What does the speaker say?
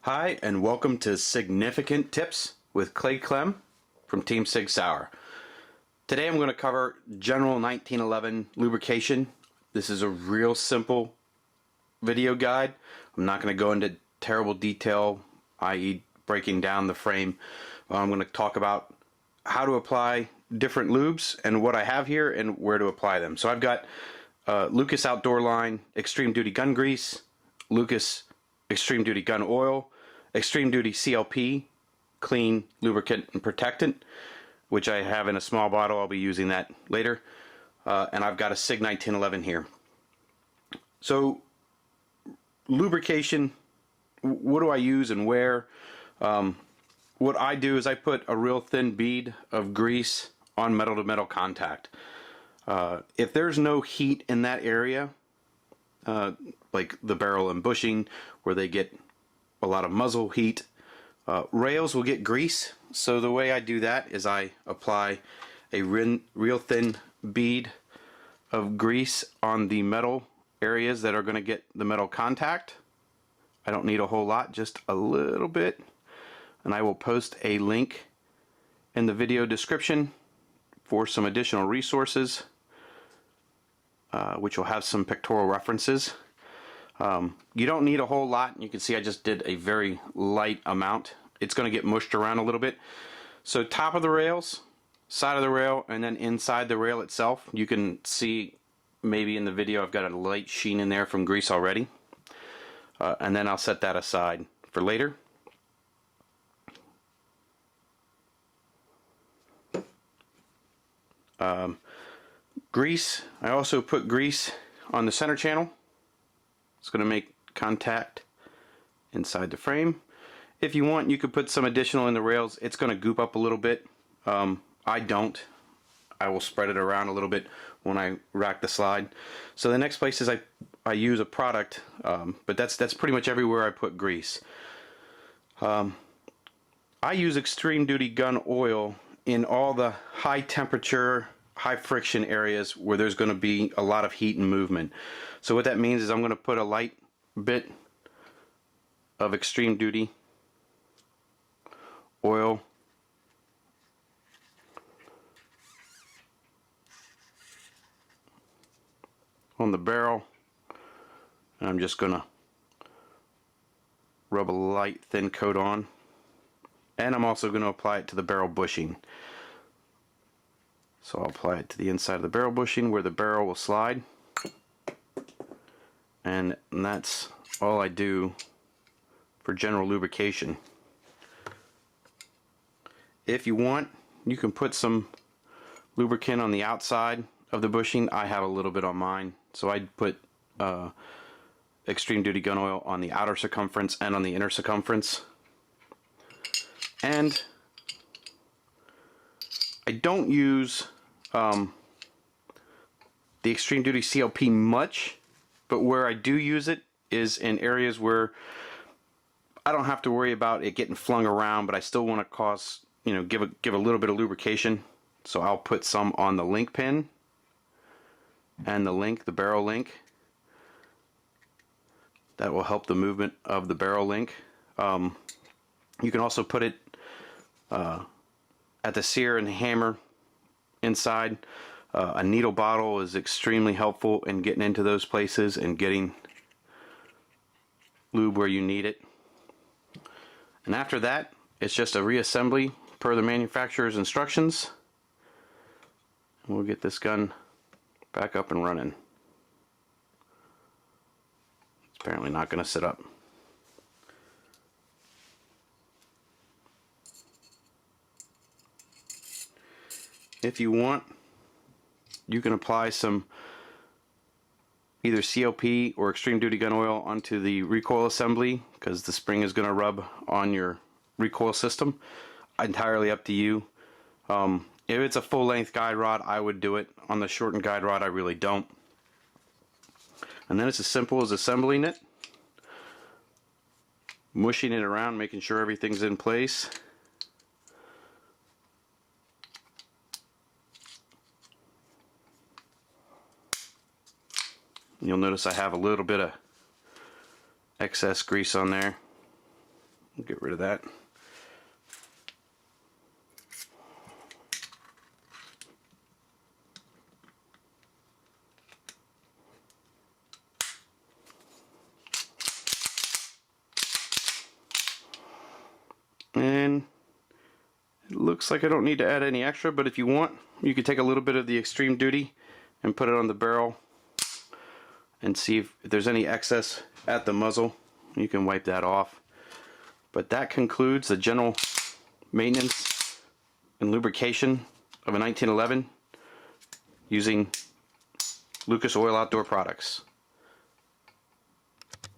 Hi, and welcome to SIG-nificant Tips with Clay Clem from Team SIG-SAUER. Today I'm going to cover general 1911 lubrication. This is a real simple video guide. I'm not going to go into terrible detail, i.e. breaking down the frame. I'm going to talk about how to apply different lubes and what I have here and where to apply them. So I've got Lucas Outdoor Line Extreme Duty Gun Grease, Lucas Extreme Duty Gun Oil, Extreme Duty CLP, Clean Lubricant and Protectant, which I have in a small bottle. I'll be using that later. And I've got a SIG 1911 here. So, lubrication, what do I use and where? What I do is I put a real thin bead of grease on metal-to-metal contact. If there's no heat in that area, like the barrel and bushing where they get a lot of muzzle heat, rails will get grease. So the way I do that is I apply a real thin bead of grease on the metal areas that are going to get the metal contact. I don't need a whole lot, just a little bit. And I will post a link in the video description for some additional resources, which will have some pictorial references. You don't need a whole lot. You can see I just did a very light amount. It's going to get mushed around a little bit. So top of the rails, side of the rail, and then inside the rail itself. You can see maybe in the video I've got a light sheen in there from grease already. And then I'll set that aside for later. Grease, I also put grease on the center channel. It's going to make contact inside the frame. If you want, you could put some additional in the rails. It's going to goop up a little bit. I don't. I will spread it around a little bit when I rack the slide. So the next place is I use a product, but that's pretty much everywhere I put grease. I use Extreme Duty Gun Oil in all the high temperature, high friction areas where there's going to be a lot of heat and movement. So what that means is I'm going to put a light bit of Extreme Duty oil on the barrel, and I'm just going to rub a light thin coat on, and I'm also going to apply it to the barrel bushing. So I'll apply it to the inside of the barrel bushing where the barrel will slide. And that's all I do for general lubrication. If you want, you can put some lubricant on the outside of the bushing. I have a little bit on mine. So I'd put Extreme Duty Gun Oil on the outer circumference and on the inner circumference. And I don't use the Extreme Duty CLP much, but where I do use it is in areas where I don't have to worry about it getting flung around, but I still want to give a little bit of lubrication. So I'll put some on the link pin and the barrel link. That will help the movement of the barrel link. You can also put it at the sear and hammer inside. A needle bottle is extremely helpful in getting into those places and getting lube where you need it. And after that, it's just a reassembly per the manufacturer's instructions. We'll get this gun back up and running. It's apparently not going to sit up. If you want, you can apply some either CLP or Extreme Duty Gun Oil onto the recoil assembly, because the spring is going to rub on your recoil system. Entirely up to you. If it's a full-length guide rod, I would do it. On the shortened guide rod, I really don't. And then it's as simple as assembling it, mushing it around, making sure everything's in place. You'll notice I have a little bit of excess grease on there. Get rid of that. And it looks like I don't need to add any extra, but if you want, you could take a little bit of the extreme duty and put it on the barrel and see if there's any excess at the muzzle. You can wipe that off. But that concludes the general maintenance and lubrication of a 1911 using Lucas Oil Outdoor products.